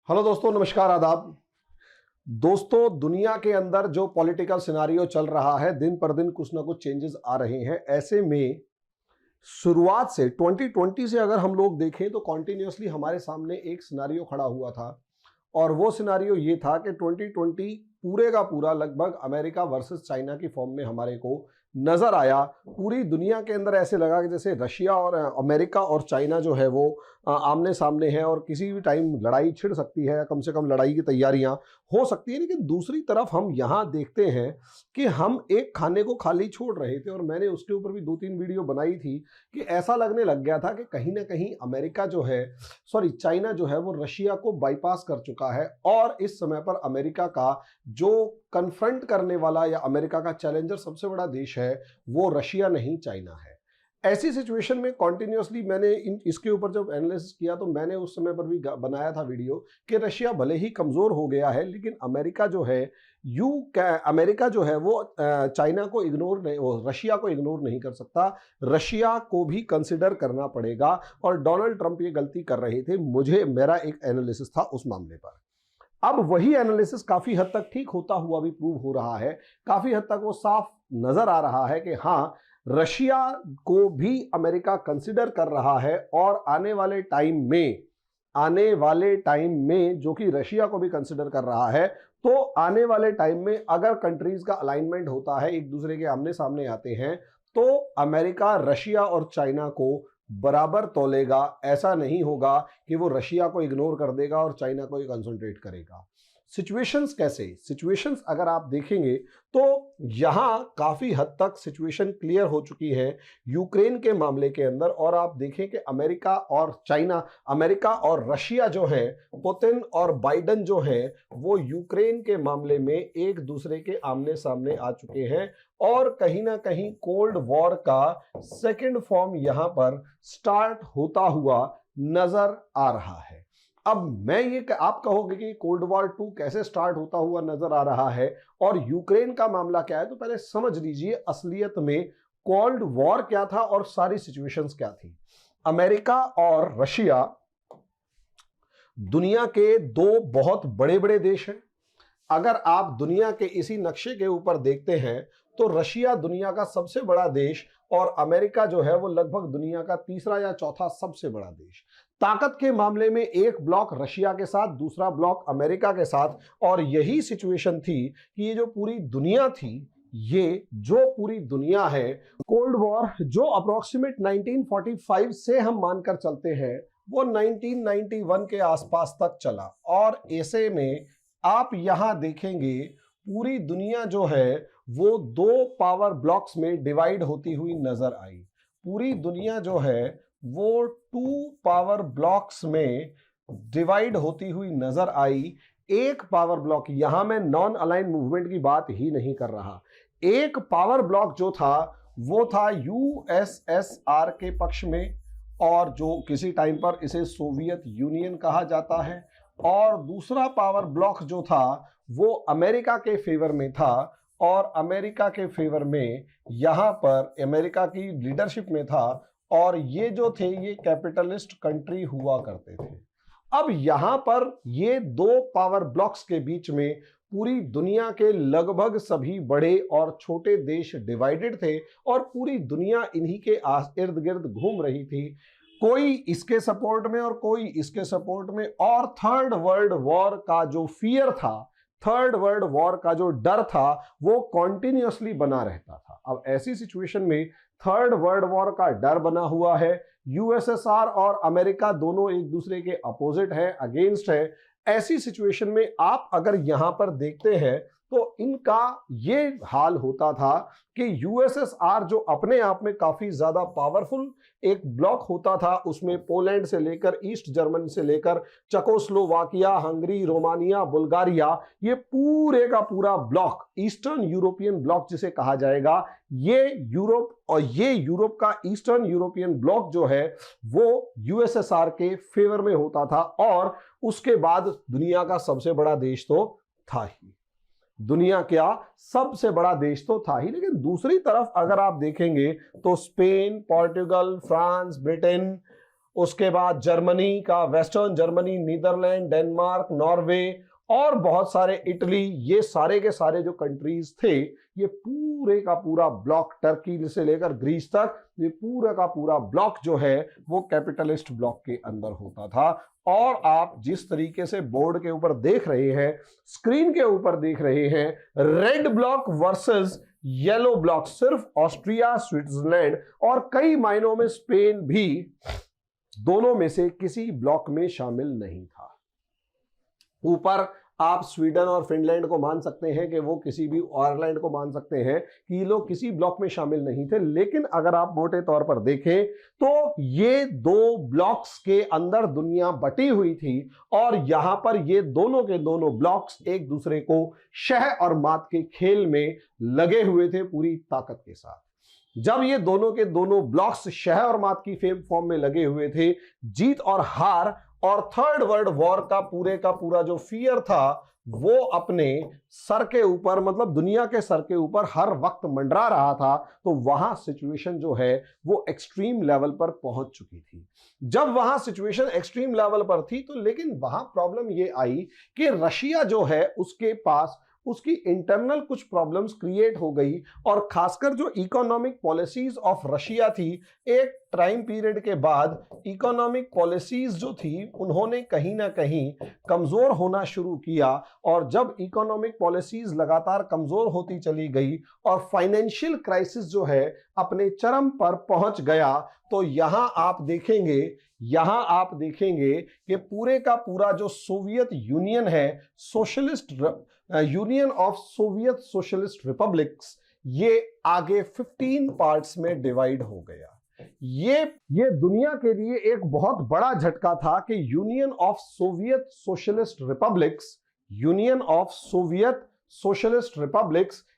Hello दोस्तों, नमस्कार, आदाब। दोस्तों, दुनिया के अंदर जो पॉलिटिकल सिनारियो चल रहा है, दिन पर दिन कुछ ना कुछ चेंजेस आ रहे हैं। ऐसे में शुरुआत से 2020 से अगर हम लोग देखें तो कॉन्टिन्यूसली हमारे सामने एक सिनारियो खड़ा हुआ था और वो सिनारियो ये था कि 2020 पूरे का पूरा लगभग अमेरिका वर्सेस चाइना की फॉर्म में हमारे को नजर आया। पूरी दुनिया के अंदर ऐसे लगा कि जैसे रशिया और अमेरिका और चाइना जो है वो आमने सामने है और किसी भी टाइम लड़ाई छिड़ सकती है या कम से कम लड़ाई की तैयारियां हो सकती है। लेकिन दूसरी तरफ हम यहाँ देखते हैं कि हम एक खाने को खाली छोड़ रहे थे और मैंने उसके ऊपर भी 2-3 वीडियो बनाई थी कि ऐसा लगने लग गया था कि कहीं ना कहीं अमेरिका जो है, सॉरी, चाइना जो है वो रशिया को बाईपास कर चुका है और इस समय पर अमेरिका का जो कन्फ्रंट करने वाला या अमेरिका का चैलेंजर सबसे बड़ा देश है वो रशिया नहीं, चाइना है। ऐसी सिचुएशन में कॉन्टिन्यूसली मैंने इसके ऊपर जब एनालिसिस किया तो मैंने उस समय पर भी बनाया था वीडियो कि रशिया भले ही कमजोर हो गया है लेकिन अमेरिका जो है अमेरिका जो है वो चाइना को इग्नोर नहीं, वो रशिया को इग्नोर नहीं कर सकता। रशिया को भी कंसिडर करना पड़ेगा और डोनाल्ड ट्रंप ये गलती कर रहे थे। मेरा एक एनालिसिस था उस मामले पर। अब वही एनालिसिस काफी हद तक ठीक होता हुआ भी प्रूव हो रहा है। काफी हद तक वो साफ नजर आ रहा है कि हाँ, रशिया को भी अमेरिका कंसिडर कर रहा है और आने वाले टाइम में जो कि रशिया को भी कंसिडर कर रहा है, तो आने वाले टाइम में अगर कंट्रीज का अलाइनमेंट होता है, एक दूसरे के आमने सामने आते हैं, तो अमेरिका रशिया और चाइना को बराबर तोलेगा। ऐसा नहीं होगा कि वो रशिया को इग्नोर कर देगा और चाइना को ही कंसंट्रेट करेगा। सिचुएशंस कैसे, सिचुएशंस अगर आप देखेंगे तो यहां काफी हद तक सिचुएशन क्लियर हो चुकी है यूक्रेन के मामले के अंदर। और आप देखें कि अमेरिका और रशिया जो है, पुतिन और बाइडेन जो है, वो यूक्रेन के मामले में एक दूसरे के आमने सामने आ चुके हैं और कहीं ना कहीं कोल्ड वॉर का सेकेंड फॉर्म यहां पर स्टार्ट होता हुआ नजर आ रहा है। अब मैं ये आप कहोगे कि कोल्ड वॉर 2 कैसे स्टार्ट होता हुआ नजर आ रहा है और यूक्रेन का मामला क्या है, तो पहले समझ लीजिए असलियत में कोल्ड वॉर क्या था और सारी सिचुएशंस क्या थी। अमेरिका और रशिया दुनिया के दो बहुत बड़े बड़े देश हैं। अगर आप दुनिया के इसी नक्शे के ऊपर देखते हैं तो रशिया दुनिया का सबसे बड़ा देश और अमेरिका जो है वो लगभग दुनिया का तीसरा या चौथा सबसे बड़ा देश। ताकत के मामले में एक ब्लॉक रशिया के साथ, दूसरा ब्लॉक अमेरिका के साथ। और यही सिचुएशन थी कि ये जो पूरी दुनिया थी, ये जो पूरी दुनिया है, कोल्ड वॉर जो अप्रोक्सीमेट 1945 से हम मानकर चलते हैं वो 1991 के आसपास तक चला। और ऐसे में आप यहां देखेंगे पूरी दुनिया जो है वो दो पावर ब्लॉक्स में डिवाइड होती हुई नजर आई। पूरी दुनिया जो है वो 2 पावर ब्लॉक्स में डिवाइड होती हुई नजर आई। एक पावर ब्लॉक, यहां मैं नॉन अलाइन मूवमेंट की बात ही नहीं कर रहा, एक पावर ब्लॉक जो था वो था यूएसएसआर के पक्ष में और जो किसी टाइम पर इसे सोवियत यूनियन कहा जाता है। और दूसरा पावर ब्लॉक जो था वो अमेरिका के फेवर में था और अमेरिका के फेवर में यहां पर अमेरिका की लीडरशिप में था और ये जो थे ये कैपिटलिस्ट कंट्री हुआ करते थे। अब यहां पर ये दो पावर ब्लॉक्स के बीच में पूरी दुनिया के लगभग सभी बड़े और छोटे देश डिवाइडेड थे और पूरी दुनिया इन्हीं के इर्द गिर्द घूम रही थी, कोई इसके सपोर्ट में और कोई इसके सपोर्ट में। और थर्ड वर्ल्ड वॉर का जो फियर था, थर्ड वर्ल्ड वॉर का जो डर था, वो कॉन्टिन्यूसली बना रहता था। अब ऐसी सिचुएशन में थर्ड वर्ल्ड वॉर का डर बना हुआ है, यूएसएसआर और अमेरिका दोनों एक दूसरे के अपोजिट है, अगेंस्ट है। ऐसी सिचुएशन में आप अगर यहां पर देखते हैं तो इनका ये हाल होता था कि यूएसएसआर जो अपने आप में काफी ज्यादा पावरफुल एक ब्लॉक होता था, उसमें पोलैंड से लेकर यूएस्ट जर्मनी से लेकर चेकोस्लोवाकिया, हंगरी, रोमानिया, बुल्गारिया, ये पूरे का पूरा ब्लॉक, ईस्टर्न यूरोपियन ब्लॉक जिसे कहा जाएगा, ये यूरोप का ईस्टर्न यूरोपियन ब्लॉक जो है वो यूएसएसआर के फेवर में होता था। और उसके बाद दुनिया का सबसे बड़ा देश तो था ही, दुनिया क्या सबसे बड़ा देश तो था ही। लेकिन दूसरी तरफ अगर आप देखेंगे तो स्पेन, पोर्टुगल, फ्रांस, ब्रिटेन उसके बाद जर्मनी का, western Germany, Netherlands, Denmark, Norway और बहुत सारे, इटली, ये सारे के सारे जो कंट्रीज थे, ये पूरे का पूरा ब्लॉक, टर्की से लेकर ग्रीस तक, ये पूरा का पूरा ब्लॉक जो है वो कैपिटलिस्ट ब्लॉक के अंदर होता था। और आप जिस तरीके से बोर्ड के ऊपर देख रहे हैं, स्क्रीन के ऊपर देख रहे हैं, red block versus yellow block, सिर्फ ऑस्ट्रिया, स्विट्जरलैंड और कई मायनों में स्पेन भी दोनों में से किसी ब्लॉक में शामिल नहीं था। ऊपर आप स्वीडन और फिनलैंड को मान सकते हैं कि वो किसी भी, आयरलैंड को मान सकते हैं कि ये लोग किसी ब्लॉक में शामिल नहीं थे। लेकिन अगर आप मोटे तौर पर देखें तो ये दो ब्लॉक्स के अंदर दुनिया बटी हुई थी और यहां पर ये दोनों के दोनों ब्लॉक्स एक दूसरे को शह और मात के खेल में लगे हुए थे पूरी ताकत के साथ। जब ये दोनों के दोनों ब्लॉक्स शह और मात की फॉर्म में लगे हुए थे, जीत और हार और थर्ड वर्ल्ड वॉर का पूरा जो फियर था वो अपने सर के ऊपर, मतलब दुनिया के सर के ऊपर हर वक्त मंडरा रहा था, तो वहां सिचुएशन जो है वो एक्सट्रीम लेवल पर पहुंच चुकी थी। जब वहां सिचुएशन एक्सट्रीम लेवल पर थी तो लेकिन वहां प्रॉब्लम ये आई कि रशिया जो है उसके पास उसकी इंटरनल कुछ प्रॉब्लम्स क्रिएट हो गई और खासकर जो इकोनॉमिक पॉलिसीज ऑफ रशिया थी, एक टाइम पीरियड के बाद इकोनॉमिक पॉलिसीज जो थी उन्होंने कहीं ना कहीं कमजोर होना शुरू किया। और जब इकोनॉमिक पॉलिसीज लगातार कमजोर होती चली गई और फाइनेंशियल क्राइसिस जो है अपने चरम पर पहुंच गया, तो यहां आप देखेंगे कि पूरे का पूरा जो सोवियत यूनियन है, socialist union of Soviet socialist republics, ये आगे 15 पार्ट्स में डिवाइड हो गया। ये दुनिया के लिए एक बहुत बड़ा झटका था कि union of Soviet socialist republics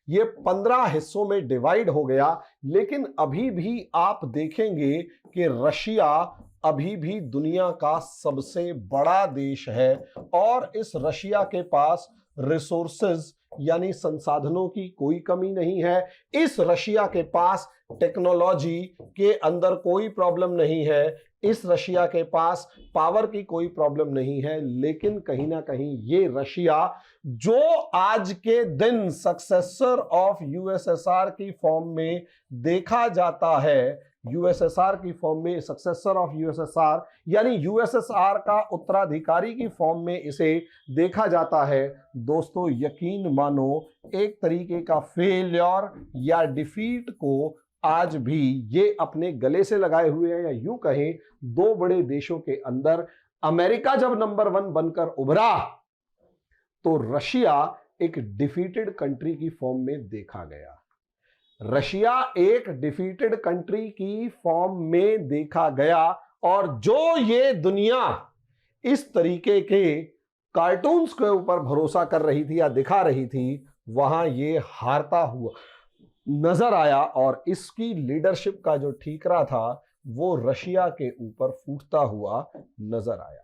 ये 15 हिस्सों में डिवाइड हो गया। लेकिन अभी भी आप देखेंगे कि रशिया अभी भी दुनिया का सबसे बड़ा देश है और इस रशिया के पास रिसोर्सेज यानी संसाधनों की कोई कमी नहीं है। इस रशिया के पास टेक्नोलॉजी के अंदर कोई प्रॉब्लम नहीं है, इस रशिया के पास पावर की कोई प्रॉब्लम नहीं है। लेकिन कहीं ना कहीं ये रशिया जो आज के दिन सक्सेसर ऑफ यूएसएसआर की फॉर्म में देखा जाता है, यूएसएसआर की फॉर्म में, सक्सेसर ऑफ यूएसएसआर यानी यूएसएसआर का उत्तराधिकारी की फॉर्म में इसे देखा जाता है, दोस्तों यकीन मानो एक तरीके का फेलियर या डिफीट को आज भी ये अपने गले से लगाए हुए हैं। या यूं कहें, दो बड़े देशों के अंदर अमेरिका जब नंबर 1 बनकर उभरा तो रशिया एक डिफीटेड कंट्री की फॉर्म में देखा गया। रशिया एक डिफीटेड कंट्री की फॉर्म में देखा गया और जो ये दुनिया इस तरीके के कार्टून्स के ऊपर भरोसा कर रही थी या दिखा रही थी, वहां ये हारता हुआ नजर आया और इसकी लीडरशिप का जो ठीकरा था वो रशिया के ऊपर फूटता हुआ नजर आया।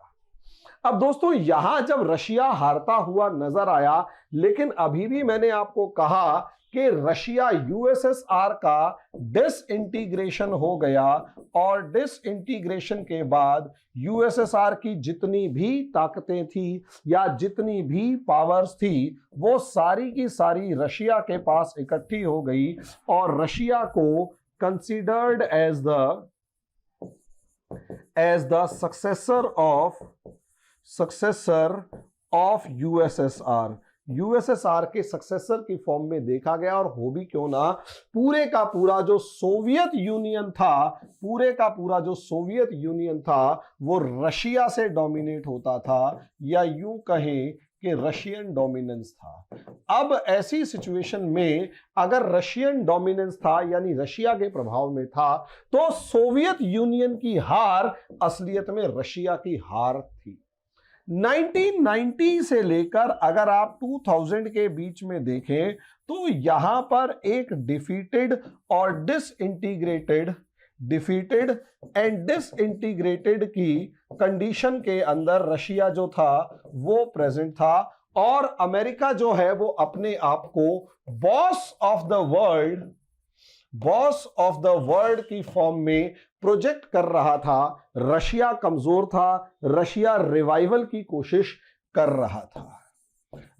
अब दोस्तों यहां जब रशिया हारता हुआ नजर आया, लेकिन अभी भी मैंने आपको कहा कि रशिया यूएसएसआर का डिसइंटीग्रेशन हो गया और डिसइंटीग्रेशन के बाद यूएसएसआर की जितनी भी ताकतें थी या जितनी भी पावर्स थी वो सारी की सारी रशिया के पास इकट्ठी हो गई और रशिया को considered as the successor of USSR के सक्सेसर की फॉर्म में देखा गया। और हो भी क्यों ना, पूरे का पूरा जो सोवियत यूनियन था वो रशिया से डोमिनेट होता था, या यूं कहें कि रशियन डोमिनेंस था। अब ऐसी सिचुएशन में अगर रशियन डोमिनेंस था यानी रशिया के प्रभाव में था, तो सोवियत यूनियन की हार असलियत में रशिया की हार थी। 1990 से लेकर अगर आप 2000 के बीच में देखें तो यहां पर एक डिफीटेड एंड डिसइंटीग्रेटेड की कंडीशन के अंदर रशिया जो था वो प्रेजेंट था और अमेरिका जो है वो अपने आप को बॉस ऑफ द वर्ल्ड की फॉर्म में प्रोजेक्ट कर रहा था, रशिया कमजोर था, रशिया रिवाइवल की कोशिश कर रहा था,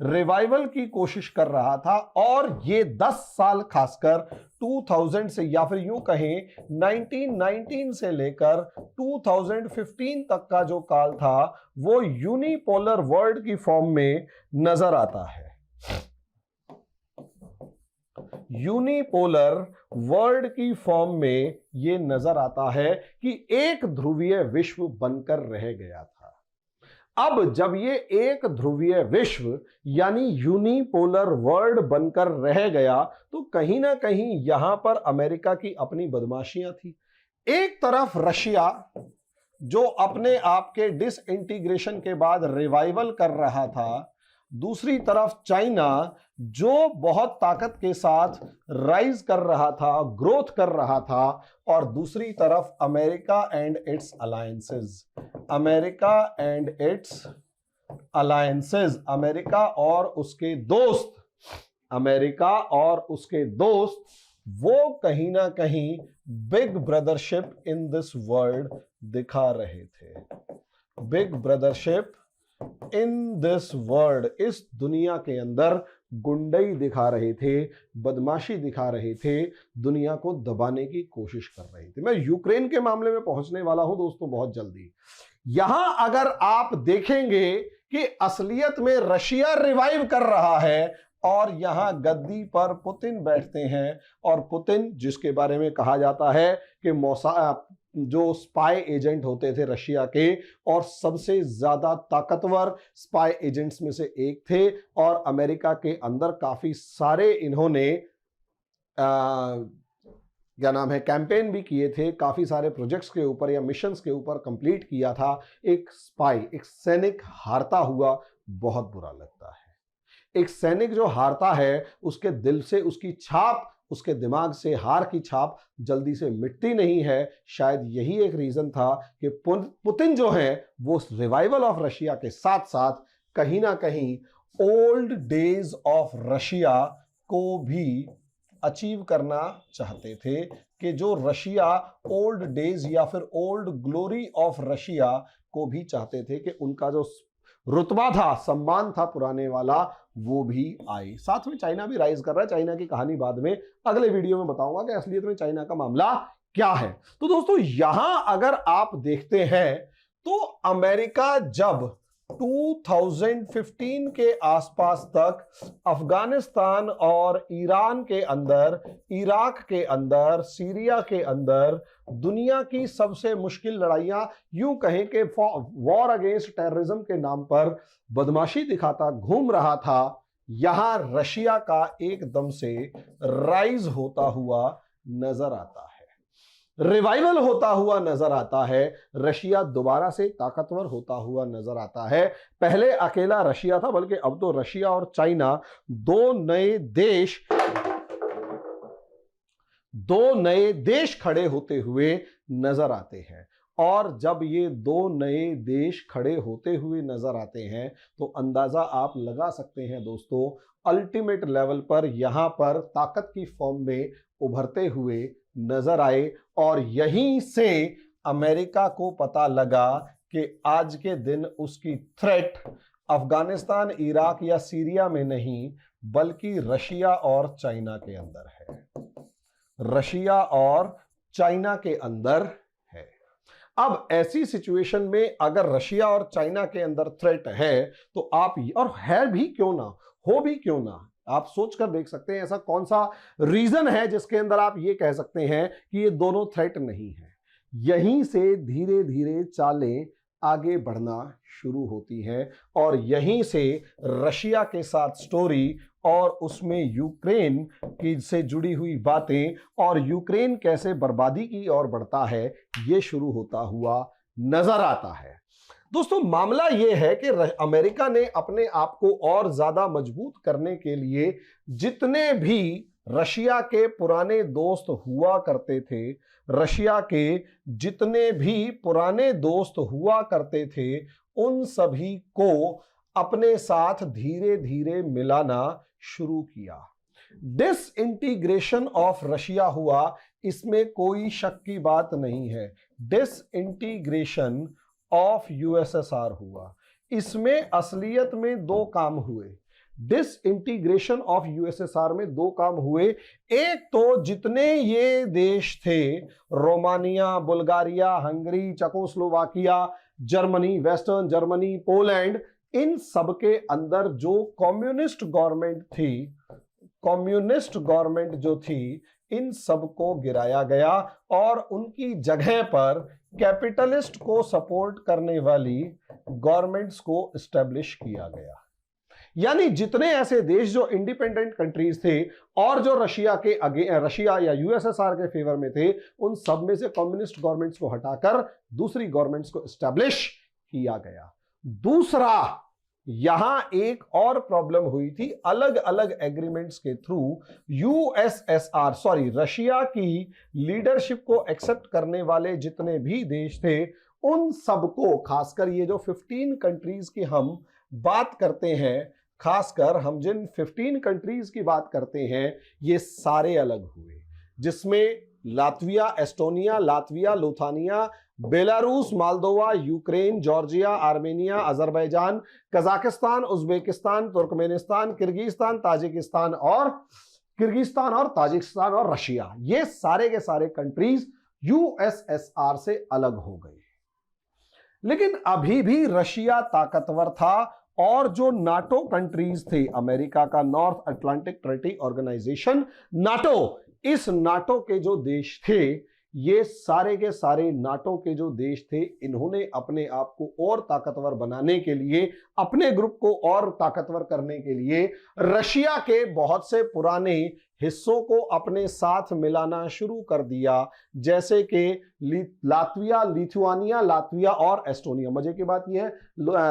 रिवाइवल की कोशिश कर रहा था। और ये 10 साल खासकर 2000 से या फिर यूं कहें 1919 से लेकर 2015 तक का जो काल था वो यूनिपोलर वर्ल्ड की फॉर्म में नजर आता है। यूनिपोलर वर्ल्ड की फॉर्म में यह नजर आता है कि एक ध्रुवीय विश्व बनकर रह गया था। अब जब ये एक ध्रुवीय विश्व यानी यूनिपोलर वर्ल्ड बनकर रह गया तो कहीं ना कहीं यहां पर अमेरिका की अपनी बदमाशियां थी। एक तरफ रशिया जो अपने आप के डिसइंटीग्रेशन के बाद रिवाइवल कर रहा था, दूसरी तरफ चाइना जो बहुत ताकत के साथ राइज कर रहा था, ग्रोथ कर रहा था, और दूसरी तरफ America and it's alliances, America and it's alliances, America और उसके दोस्त, अमेरिका और उसके दोस्त वो कहीं ना कहीं बिग ब्रदरशिप इन दिस वर्ल्ड दिखा रहे थे। बिग ब्रदरशिप इन दिस वर्ल्ड, इस दुनिया के अंदर गुंडई दिखा रहे थे, बदमाशी दिखा रहे थे, दुनिया को दबाने की कोशिश कर रहे थे। मैं यूक्रेन के मामले में पहुंचने वाला हूं दोस्तों बहुत जल्दी। यहां अगर आप देखेंगे कि असलियत में रशिया रिवाइव कर रहा है और यहां गद्दी पर पुतिन बैठते हैं, और पुतिन जिसके बारे में कहा जाता है कि जो स्पाई एजेंट होते थे रशिया के और सबसे ज्यादा ताकतवर स्पाई एजेंट्स में से एक थे, और अमेरिका के अंदर काफी सारे इन्होंने क्या नाम है कैंपेन भी किए थे, काफी सारे प्रोजेक्ट्स के ऊपर या मिशंस के ऊपर कंप्लीट किया था। एक स्पाई, एक सैनिक हारता हुआ बहुत बुरा लगता है। एक सैनिक जो हारता है उसके दिल से उसकी छाप, उसके दिमाग से हार की छाप जल्दी से मिटती नहीं है। शायद यही एक रीजन था कि पुतिन जो है वो रिवाइवल ऑफ रशिया के साथ साथ कहीं ना कहीं ओल्ड डेज ऑफ रशिया को भी अचीव करना चाहते थे, कि जो रशिया ओल्ड डेज या फिर ओल्ड ग्लोरी ऑफ रशिया को भी चाहते थे कि उनका जो रुतबा था, सम्मान था पुराने वाला, वो भी आए। साथ में चाइना भी राइज कर रहा है। चाइना की कहानी बाद में अगले वीडियो में बताऊंगा कि असलियत में चाइना का मामला क्या है। तो दोस्तों यहां अगर आप देखते हैं तो अमेरिका जब 2015 के आसपास तक अफगानिस्तान और ईरान के अंदर, इराक के अंदर, सीरिया के अंदर दुनिया की सबसे मुश्किल लड़ाइयां, यूं कहें कि वॉर अगेंस्ट टेररिज्म के नाम पर बदमाशी दिखाता घूम रहा था, यहां रशिया का एकदम से राइज होता हुआ नजर आता है, रिवाइवल होता हुआ नजर आता है, रशिया दोबारा से ताकतवर होता हुआ नजर आता है। पहले अकेला रशिया था, बल्कि अब तो रशिया और चाइना दो नए देश खड़े होते हुए नजर आते हैं। और जब ये दो नए देश खड़े होते हुए नजर आते हैं तो अंदाजा आप लगा सकते हैं दोस्तों, अल्टीमेट लेवल पर यहां पर ताकत की फॉर्म में उभरते हुए नजर आए। और यहीं से अमेरिका को पता लगा कि आज के दिन उसकी थ्रेट अफगानिस्तान, इराक या सीरिया में नहीं बल्कि रशिया और चाइना के अंदर है, रशिया और चाइना के अंदर है। अब ऐसी सिचुएशन में अगर रशिया और चाइना के अंदर थ्रेट है तो आप, और है भी क्यों ना, हो भी क्यों ना, आप सोच कर देख सकते हैं ऐसा कौन सा रीजन है जिसके अंदर आप ये कह सकते हैं कि ये दोनों थ्रेट नहीं है। यहीं से धीरे धीरे चालें आगे बढ़ना शुरू होती हैं और यहीं से रशिया के साथ स्टोरी और उसमें यूक्रेन की से जुड़ी हुई बातें और यूक्रेन कैसे बर्बादी की ओर बढ़ता है ये शुरू होता हुआ नजर आता है। दोस्तों मामला यह है कि अमेरिका ने अपने आप को और ज्यादा मजबूत करने के लिए जितने भी रशिया के पुराने दोस्त हुआ करते थे, रशिया के जितने भी पुराने दोस्त हुआ करते थे, उन सभी को अपने साथ धीरे धीरे मिलाना शुरू किया। डिसइंटीग्रेशन ऑफ रशिया हुआ, इसमें कोई शक की बात नहीं है, डिसइंटीग्रेशन ऑफ यूएसएसआर हुआ। इसमें असलियत में दो काम हुए, डिसइंटीग्रेशन ऑफ यूएसएसआर में दो काम हुए। एक तो जितने ये देश थे, Romania, Bulgaria, Hungary, Czechoslovakia, Germany, western Germany, Poland, इन सब के अंदर जो कम्युनिस्ट गवर्नमेंट थी, कम्युनिस्ट गवर्नमेंट जो थी, इन सबको गिराया गया और उनकी जगह पर कैपिटलिस्ट को सपोर्ट करने वाली गवर्नमेंट्स को एस्टेब्लिश किया गया। यानी जितने ऐसे देश जो इंडिपेंडेंट कंट्रीज थे और जो रशिया या यूएसएसआर के फेवर में थे, उन सब में से कम्युनिस्ट गवर्नमेंट्स को हटाकर दूसरी गवर्नमेंट्स को एस्टेब्लिश किया गया। दूसरा, यहां एक और प्रॉब्लम हुई थी, अलग अलग एग्रीमेंट्स के थ्रू रशिया की लीडरशिप को एक्सेप्ट करने वाले जितने भी देश थे, उन सबको, खासकर ये जो 15 कंट्रीज की हम बात करते हैं, खासकर हम जिन 15 कंट्रीज की बात करते हैं, ये सारे अलग हुए, जिसमें Latvia, Estonia, Latvia, Lithuania, Belarus, Moldova, Ukraine, Georgia, Armenia, Azerbaijan, Kazakhstan, Uzbekistan, Turkmenistan, Kyrgyzstan, Tajikistan और रशिया, ये सारे के सारे कंट्रीज यूएसएसआर से अलग हो गए। लेकिन अभी भी रशिया ताकतवर था और जो नाटो कंट्रीज थे, अमेरिका का North Atlantic Treaty Organization NATO, इस नाटो के जो देश थे, ये सारे के सारे नाटो के जो देश थे, इन्होंने अपने आप को और ताकतवर बनाने के लिए, अपने ग्रुप को और ताकतवर करने के लिए रशिया के बहुत से पुराने हिस्सों को अपने साथ मिलाना शुरू कर दिया, जैसे कि लातविया और एस्टोनिया। मजे की बात यह है,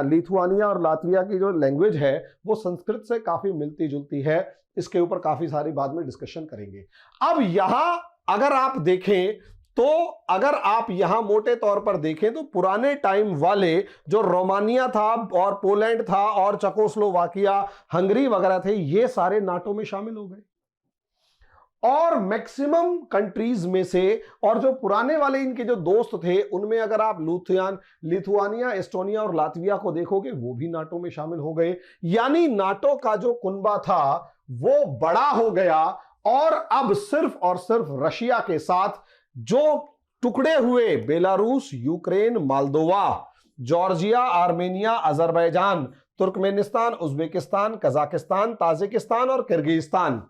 लिथुआनिया और लातविया की जो लैंग्वेज है वो संस्कृत से काफी मिलती जुलती है। इसके ऊपर काफी सारी बाद में डिस्कशन करेंगे। अब यहां अगर आप देखें तो, अगर आप यहां मोटे तौर पर देखें तो पुराने टाइम वाले जो रोमानिया था और पोलैंड था और चेकोस्लोवाकिया, हंगरी वगैरह थे, ये सारे नाटो में शामिल हो गए। और मैक्सिमम कंट्रीज में से, और जो पुराने वाले इनके जो दोस्त थे, उनमें अगर आप लिथुआनिया, एस्टोनिया और लातविया को देखोगे, वो भी नाटो में शामिल हो गए। यानी नाटो का जो कुनबा था वो बड़ा हो गया और अब सिर्फ और सिर्फ रशिया के साथ जो टुकड़े हुए Belarus, Ukraine, Moldova, Georgia, Armenia, Azerbaijan, Turkmenistan, Uzbekistan, Kazakhstan, Tajikistan और किर्गिस्तान,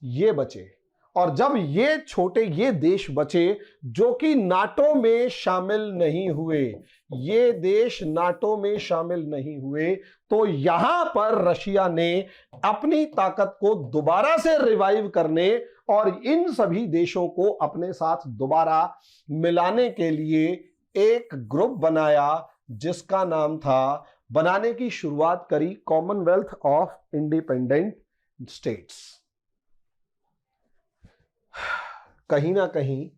ये बचे। और जब ये छोटे ये देश बचे जो कि नाटो में शामिल नहीं हुए, ये देश नाटो में शामिल नहीं हुए, तो यहां पर रशिया ने अपनी ताकत को दोबारा से रिवाइव करने और इन सभी देशों को अपने साथ दोबारा मिलाने के लिए एक ग्रुप बनाया, जिसका नाम था, बनाने की शुरुआत करी, कॉमनवेल्थ ऑफ इंडिपेंडेंट स्टेट्स। कहीं ना कहीं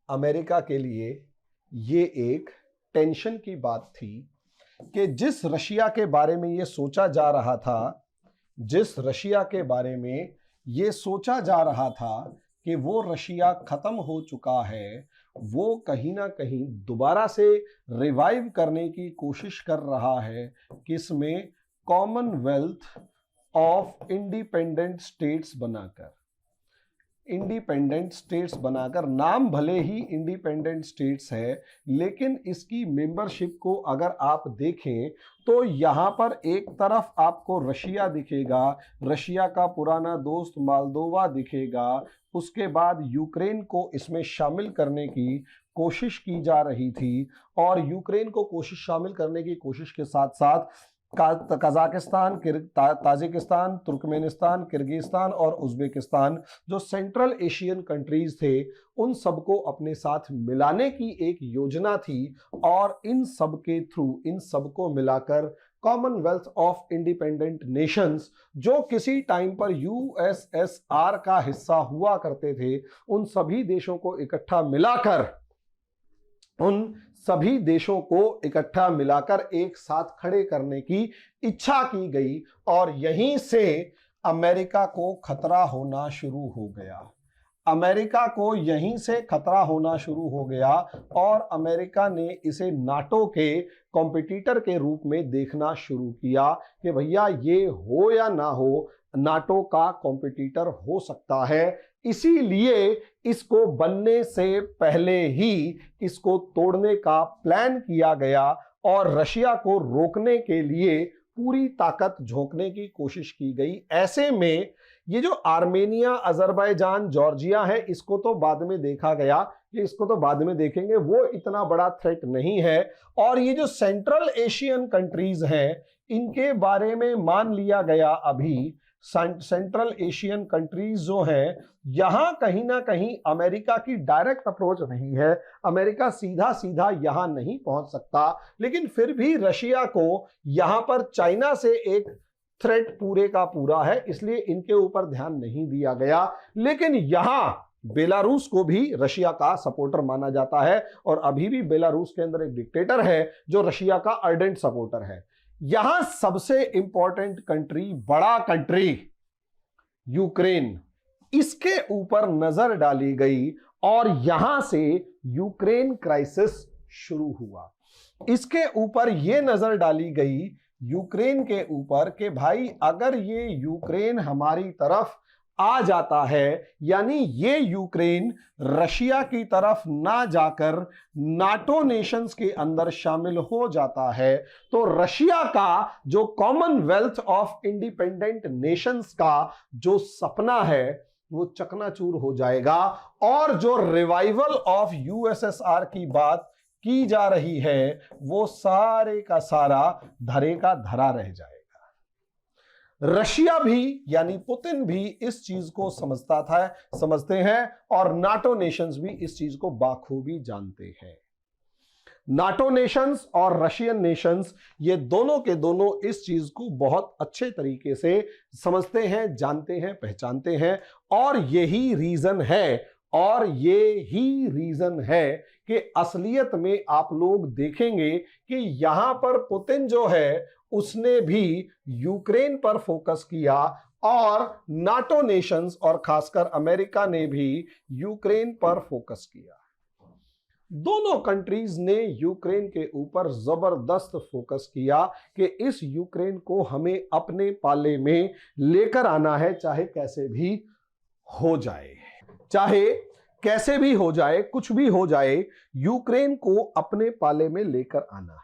अमेरिका के लिए ये एक टेंशन की बात थी कि जिस रशिया के बारे में ये सोचा जा रहा था, कि वो रशिया खत्म हो चुका है, वो कहीं ना कहीं दोबारा से रिवाइव करने की कोशिश कर रहा है, किसमें, कॉमनवेल्थ ऑफ इंडिपेंडेंट स्टेट्स बनाकर। नाम भले ही इंडिपेंडेंट स्टेट्स है, लेकिन इसकी मेंबरशिप को अगर आप देखें तो यहां पर एक तरफ आपको रशिया दिखेगा, रशिया का पुराना दोस्त मोल्दोवा दिखेगा, उसके बाद यूक्रेन को इसमें शामिल करने की कोशिश की जा रही थी, और यूक्रेन को शामिल करने की कोशिश के साथ साथ कजाकिस्तान, ताजिकिस्तान, तुर्कमेनिस्तान, किर्गिस्तान और उज्बेकिस्तान, जो सेंट्रल एशियन कंट्रीज थे, उन सबको अपने साथ मिलाने की एक योजना थी। और इन सब के थ्रू, इन सबको मिलाकर कॉमनवेल्थ ऑफ इंडिपेंडेंट नेशंस, जो किसी टाइम पर यूएसएसआर का हिस्सा हुआ करते थे, उन सभी देशों को इकट्ठा मिलाकर एक साथ खड़े करने की इच्छा की गई, और यहीं से अमेरिका को खतरा होना शुरू हो गया। अमेरिका को यहीं से खतरा होना शुरू हो गया और अमेरिका ने इसे नाटो के कॉम्पिटिटर के रूप में देखना शुरू किया कि भैया ये हो या ना हो, नाटो का कॉम्पिटिटर हो सकता है। इसीलिए इसको बनने से पहले ही इसको तोड़ने का प्लान किया गया और रशिया को रोकने के लिए पूरी ताकत झोंकने की कोशिश की गई। ऐसे में ये जो आर्मेनिया, अजरबैजान, जॉर्जिया है, इसको तो बाद में देखा गया, ये इसको तो बाद में देखेंगे, वो इतना बड़ा थ्रेट नहीं है। और ये जो सेंट्रल एशियन कंट्रीज हैं, इनके बारे में मान लिया गया अभी सेंट्रल एशियन कंट्रीज जो हैं, यहां कहीं ना कहीं अमेरिका की डायरेक्ट अप्रोच नहीं है, अमेरिका सीधा सीधा यहां नहीं पहुंच सकता, लेकिन फिर भी रशिया को यहां पर चाइना से एक थ्रेट पूरे का पूरा है, इसलिए इनके ऊपर ध्यान नहीं दिया गया। लेकिन यहां बेलारूस को भी रशिया का सपोर्टर माना जाता है और अभी भी बेलारूस के अंदर एक डिक्टेटर है जो रशिया का अर्डेंट सपोर्टर है। यहां सबसे इंपॉर्टेंट कंट्री, बड़ा कंट्री यूक्रेन, इसके ऊपर नजर डाली गई और यहां से यूक्रेन क्राइसिस शुरू हुआ। इसके ऊपर यह नजर डाली गई यूक्रेन के ऊपर कि भाई अगर ये यूक्रेन हमारी तरफ आ जाता है, यानी ये यूक्रेन रशिया की तरफ ना जाकर नाटो नेशंस के अंदर शामिल हो जाता है, तो रशिया का जो कॉमनवेल्थ ऑफ इंडिपेंडेंट नेशंस का जो सपना है वो चकनाचूर हो जाएगा और जो रिवाइवल ऑफ यूएसएसआर की बात की जा रही है वो सारे का सारा धरे का धरा रह जाएगा। रशिया भी यानी पुतिन भी इस चीज को समझते हैं और नाटो नेशंस भी इस चीज को बाखूबी जानते हैं। नाटो नेशंस और रशियन नेशंस ये दोनों के दोनों इस चीज को बहुत अच्छे तरीके से समझते हैं, जानते हैं, पहचानते हैं और यही रीजन है कि असलियत में आप लोग देखेंगे कि यहां पर पुतिन जो है उसने भी यूक्रेन पर फोकस किया और नाटो नेशंस और खासकर अमेरिका ने भी यूक्रेन पर फोकस किया। दोनों कंट्रीज ने यूक्रेन के ऊपर जबरदस्त फोकस किया कि इस यूक्रेन को हमें अपने पाले में लेकर आना है, चाहे कैसे भी हो जाए, कुछ भी हो जाए, यूक्रेन को अपने पाले में लेकर आना है।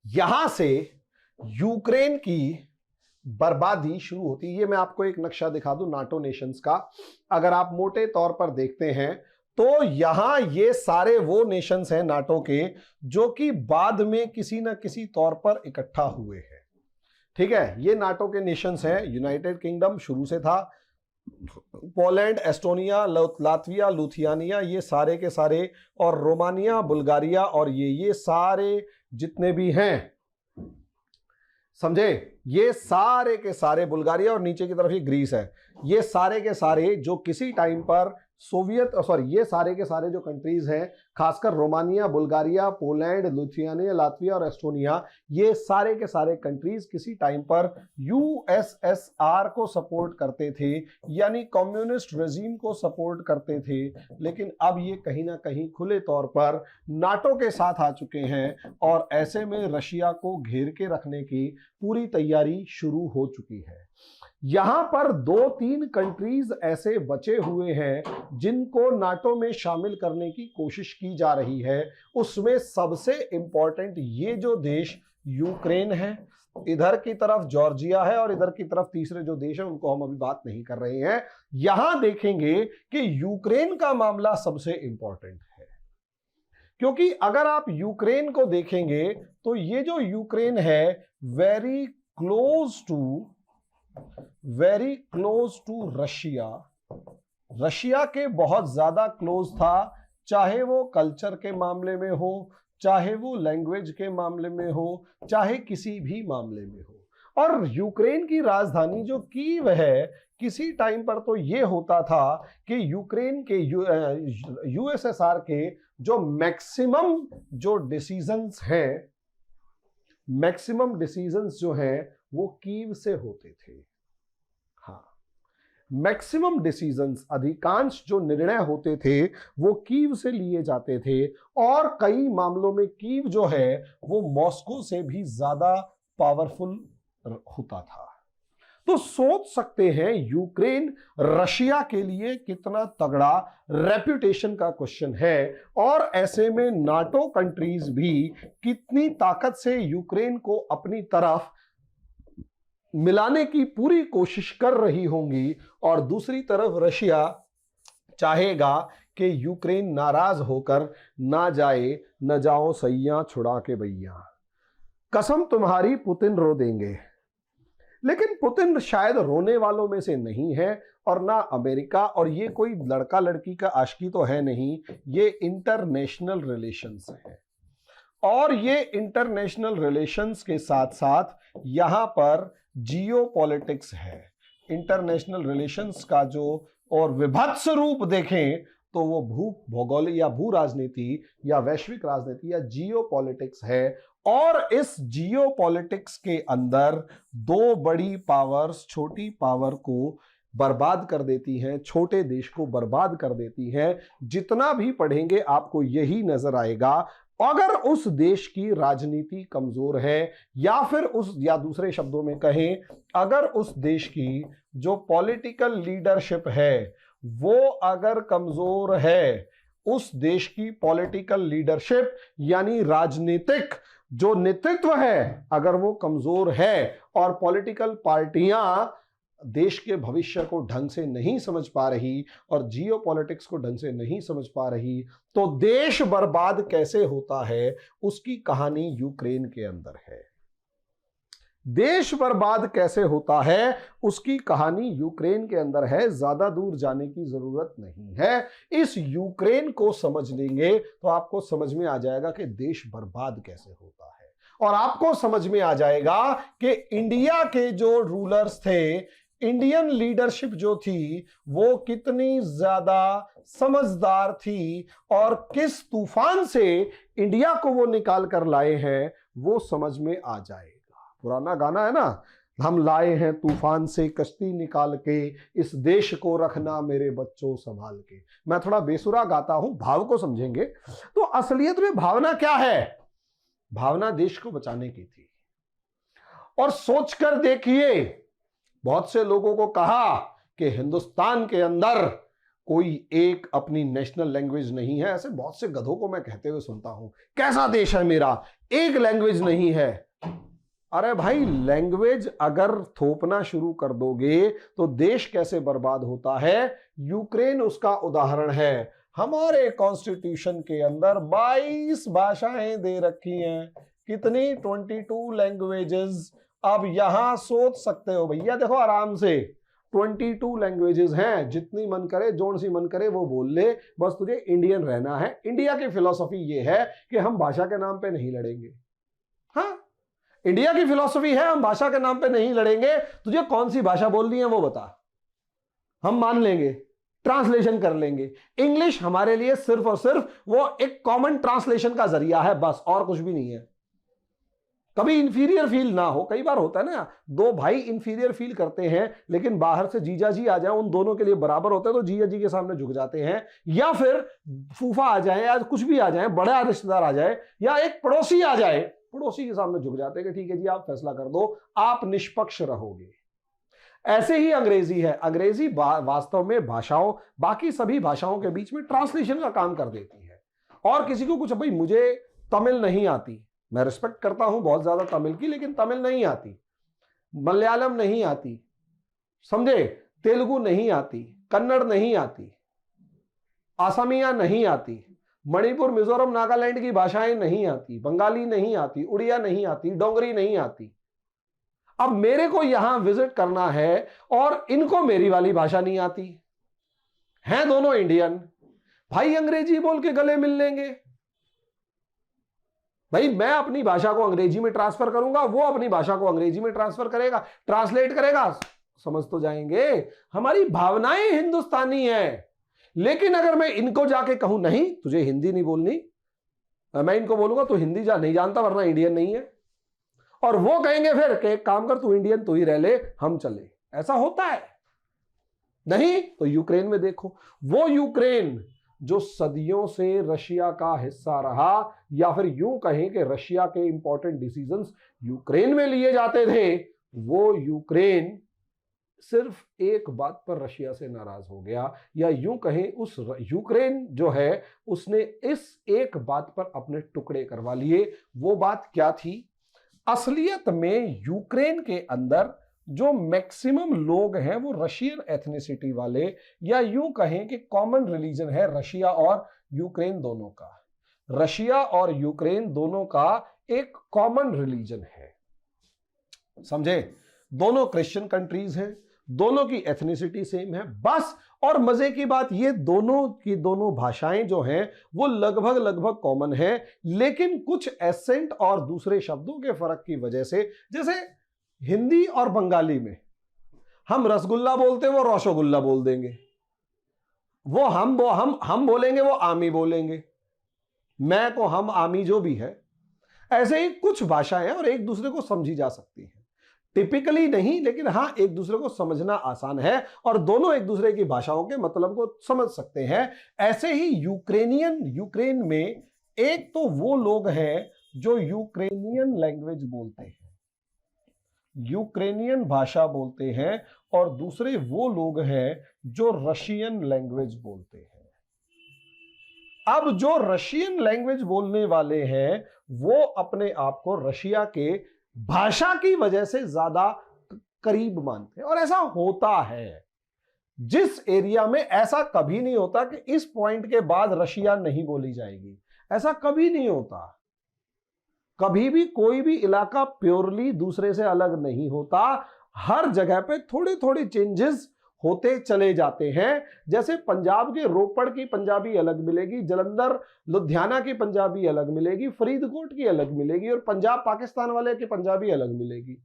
यहां से यूक्रेन की बर्बादी शुरू होती है। ये मैं आपको एक नक्शा दिखा दूं नाटो नेशंस का। अगर आप मोटे तौर पर देखते हैं तो यहां ये सारे वो नेशंस हैं नाटो के जो कि बाद में किसी ना किसी तौर पर इकट्ठा हुए हैं। ठीक है, ये नाटो के नेशंस हैं। यूनाइटेड किंगडम शुरू से था, पोलैंड, एस्टोनिया, लातविया, लुथियानिया, ये सारे के सारे, और रोमानिया, बुल्गारिया, और ये सारे जितने भी हैं, समझे, ये सारे के सारे, बुल्गारिया और नीचे की तरफ ये ग्रीस है, ये सारे के सारे जो किसी टाइम पर ये सारे के सारे जो कंट्रीज हैं, खासकर रोमानिया, बुल्गारिया, पोलैंड, लुथियानिया, लातविया और एस्टोनिया, ये सारे के सारे कंट्रीज किसी टाइम पर यूएसएसआर को सपोर्ट करते थे, यानी कम्युनिस्ट रेजिम को सपोर्ट करते थे। लेकिन अब ये कहीं ना कहीं खुले तौर पर नाटो के साथ आ चुके हैं और ऐसे में रशिया को घेर के रखने की पूरी तैयारी शुरू हो चुकी है। यहां पर 2-3 कंट्रीज ऐसे बचे हुए हैं जिनको नाटो में शामिल करने की कोशिश की जा रही है। उसमें सबसे इंपॉर्टेंट ये जो देश यूक्रेन है, इधर की तरफ जॉर्जिया है और इधर की तरफ तीसरे जो देश है उनको हम अभी बात नहीं कर रहे हैं। यहां देखेंगे कि यूक्रेन का मामला सबसे इंपॉर्टेंट है, क्योंकि अगर आप यूक्रेन को देखेंगे तो ये जो यूक्रेन है वेरी क्लोज टू रशिया के बहुत ज्यादा क्लोज था, चाहे वो कल्चर के मामले में हो, चाहे वो लैंग्वेज के मामले में हो, चाहे किसी भी मामले में हो। और यूक्रेन की राजधानी जो कीव है, किसी टाइम पर तो ये होता था कि यूक्रेन के यूएसएसआर के जो मैक्सिमम डिसीजंस जो हैं वो कीव से होते थे। हाँ, मैक्सिमम डिसीजंस, अधिकांश जो निर्णय होते थे वो कीव से लिए जाते थे, और कई मामलों में कीव जो है वो मॉस्को से भी ज्यादा पावरफुल होता था। तो सोच सकते हैं यूक्रेन रशिया के लिए कितना तगड़ा रेप्यूटेशन का क्वेश्चन है, और ऐसे में नाटो कंट्रीज भी कितनी ताकत से यूक्रेन को अपनी तरफ मिलाने की पूरी कोशिश कर रही होंगी, और दूसरी तरफ रशिया चाहेगा कि यूक्रेन नाराज होकर ना जाए, न जाओ सैया छुड़ा के भैया, कसम तुम्हारी पुतिन रो देंगे। लेकिन पुतिन शायद रोने वालों में से नहीं है, और ना अमेरिका, और ये कोई लड़का लड़की का आशिकी तो है नहीं, ये इंटरनेशनल रिलेशंस है। और ये इंटरनेशनल रिलेशंस के साथ साथ यहां पर जियोपॉलिटिक्स है। इंटरनेशनल रिलेशंस का जो और विभत्स रूप देखें तो वो भूगोल या भू राजनीति या वैश्विक राजनीति या जियोपॉलिटिक्स है। और इस जियोपॉलिटिक्स के अंदर दो बड़ी पावर्स छोटी पावर को बर्बाद कर देती हैं, छोटे देश को बर्बाद कर देती हैं। जितना भी पढ़ेंगे आपको यही नजर आएगा। अगर उस देश की राजनीति कमजोर है, या फिर या दूसरे शब्दों में कहें, अगर उस देश की जो पॉलिटिकल लीडरशिप है वो अगर कमजोर है, उस देश की पॉलिटिकल लीडरशिप यानी राजनीतिक जो नेतृत्व है अगर वो कमजोर है, और पॉलिटिकल पार्टियां देश के भविष्य को ढंग से नहीं समझ पा रही और जियोपॉलिटिक्स को ढंग से नहीं समझ पा रही, तो देश बर्बाद कैसे होता है उसकी कहानी यूक्रेन के अंदर है। देश बर्बाद कैसे होता है उसकी कहानी यूक्रेन के अंदर है। ज्यादा दूर जाने की जरूरत नहीं है। इस यूक्रेन को समझ लेंगे तो आपको समझ में आ जाएगा कि देश बर्बाद कैसे होता है, और आपको समझ में आ जाएगा कि इंडिया के जो रूलर्स थे, इंडियन लीडरशिप जो थी वो कितनी ज्यादा समझदार थी, और किस तूफान से इंडिया को वो निकाल कर लाए हैं वो समझ में आ जाएगा। पुराना गाना है ना, हम लाए हैं तूफान से कश्ती निकाल के, इस देश को रखना मेरे बच्चों संभाल के। मैं थोड़ा बेसुरा गाता हूं, भाव को समझेंगे तो असलियत में भावना क्या है? भावना देश को बचाने की थी। और सोचकर देखिए, बहुत से लोगों को कहा कि हिंदुस्तान के अंदर कोई एक अपनी नेशनल लैंग्वेज नहीं है। ऐसे बहुत से गधों को मैं कहते हुए सुनता हूं, कैसा देश है मेरा, एक लैंग्वेज नहीं है। अरे भाई, लैंग्वेज अगर थोपना शुरू कर दोगे तो देश कैसे बर्बाद होता है, यूक्रेन उसका उदाहरण है। हमारे कॉन्स्टिट्यूशन के अंदर 22 भाषाएं दे रखी हैं। कितनी? 22 लैंग्वेजेस। अब यहां सोच सकते हो भैया, देखो आराम से 22 लैंग्वेजेस हैं, जितनी मन करे, जोन सी मन करे वो बोल ले, बस तुझे इंडियन रहना है। इंडिया की फिलॉसफी ये है कि हम भाषा के नाम पे नहीं लड़ेंगे। हाँ, इंडिया की फिलॉसफी है हम भाषा के नाम पे नहीं लड़ेंगे। तुझे कौन सी भाषा बोलनी है वो बता, हम मान लेंगे, ट्रांसलेशन कर लेंगे। इंग्लिश हमारे लिए सिर्फ और सिर्फ वो एक कॉमन ट्रांसलेशन का जरिया है, बस, और कुछ भी नहीं है। कभी इंफीरियर फील ना हो। कई बार होता है ना, दो भाई इंफीरियर फील करते हैं, लेकिन बाहर से जीजा जी आ जाए, उन दोनों के लिए बराबर होते हैं तो जीजा जी के सामने झुक जाते हैं, या फिर फूफा आ जाए या कुछ भी आ जाए, बड़ा रिश्तेदार आ जाए या एक पड़ोसी आ जाए, पड़ोसी के सामने झुक जाते हैं कि ठीक है जी आप फैसला कर दो, आप निष्पक्ष रहोगे। ऐसे ही अंग्रेजी है। अंग्रेजी वास्तव में भाषाओं, बाकी सभी भाषाओं के बीच में ट्रांसलेशन का काम कर देती है। और किसी को कुछ, भाई मुझे तमिल नहीं आती, मैं रिस्पेक्ट करता हूं बहुत ज्यादा तमिल की, लेकिन तमिल नहीं आती, मलयालम नहीं आती, समझे, तेलुगु नहीं आती, कन्नड़ नहीं आती, असमिया नहीं आती, मणिपुर, मिजोरम, नागालैंड की भाषाएं नहीं आती, बंगाली नहीं आती, उड़िया नहीं आती, डोंगरी नहीं आती। अब मेरे को यहां विजिट करना है और इनको मेरी वाली भाषा नहीं आती, हैं दोनों इंडियन, भाई अंग्रेजी बोल के गले मिल लेंगे। भाई मैं अपनी भाषा को अंग्रेजी में ट्रांसफर करूंगा, वो अपनी भाषा को अंग्रेजी में ट्रांसफर करेगा, ट्रांसलेट करेगा, समझ तो जाएंगे। हमारी भावनाएं हिंदुस्तानी हैं। लेकिन अगर मैं इनको जाके कहूं नहीं तुझे हिंदी नहीं बोलनी, मैं इनको बोलूंगा तू हिंदी नहीं जानता वरना इंडियन नहीं है, और वो कहेंगे फिर कि एक काम कर तू इंडियन तू ही रह ले, हम चले। ऐसा होता है। नहीं तो यूक्रेन में देखो, वो यूक्रेन जो सदियों से रशिया का हिस्सा रहा, या फिर यूं कहें कि रशिया के इंपॉर्टेंट डिसीजंस यूक्रेन में लिए जाते थे, वो यूक्रेन सिर्फ एक बात पर रशिया से नाराज हो गया, या यूं कहें उस यूक्रेन जो है उसने इस एक बात पर अपने टुकड़े करवा लिए। वो बात क्या थी? असलियत में यूक्रेन के अंदर जो मैक्सिमम लोग हैं वो रशियन एथनिसिटी वाले, या यूं कहें कि कॉमन रिलीजन है रशिया और यूक्रेन दोनों का। रशिया और यूक्रेन दोनों का एक कॉमन रिलीजन है, समझे? दोनों क्रिश्चियन कंट्रीज हैं, दोनों की एथनिसिटी सेम है बस। और मजे की बात, ये दोनों की दोनों भाषाएं जो हैं वो लगभग लगभग कॉमन है, लेकिन कुछ एसेंट और दूसरे शब्दों के फर्क की वजह से, जैसे हिंदी और बंगाली में हम रसगुल्ला बोलते हैं, वो रसोगुल्ला बोल देंगे, वो हम बोलेंगे, वो आमी बोलेंगे, मैं को हम आमी जो भी है। ऐसे ही कुछ भाषाएं और एक दूसरे को समझी जा सकती हैं, टिपिकली नहीं, लेकिन हां एक दूसरे को समझना आसान है और दोनों एक दूसरे की भाषाओं के मतलब को समझ सकते हैं। ऐसे ही यूक्रेन में एक तो वो लोग हैं जो यूक्रेनियन लैंग्वेज बोलते हैं, यूक्रेनियन भाषा बोलते हैं, और दूसरे वो लोग हैं जो रशियन लैंग्वेज बोलते हैं। अब जो रशियन लैंग्वेज बोलने वाले हैं वो अपने आप को रशिया के भाषा की वजह से ज्यादा करीब मानते हैं, और ऐसा होता है। जिस एरिया में ऐसा कभी नहीं होता कि इस पॉइंट के बाद रशिया नहीं बोली जाएगी, ऐसा कभी नहीं होता। कभी भी कोई भी इलाका प्योरली दूसरे से अलग नहीं होता, हर जगह पे थोड़े थोड़े चेंजेस होते चले जाते हैं। जैसे पंजाब के रोपड़ की पंजाबी अलग मिलेगी, जलंधर लुधियाना की पंजाबी अलग मिलेगी, फरीदकोट की अलग मिलेगी, और पंजाब पाकिस्तान वाले की पंजाबी अलग मिलेगी।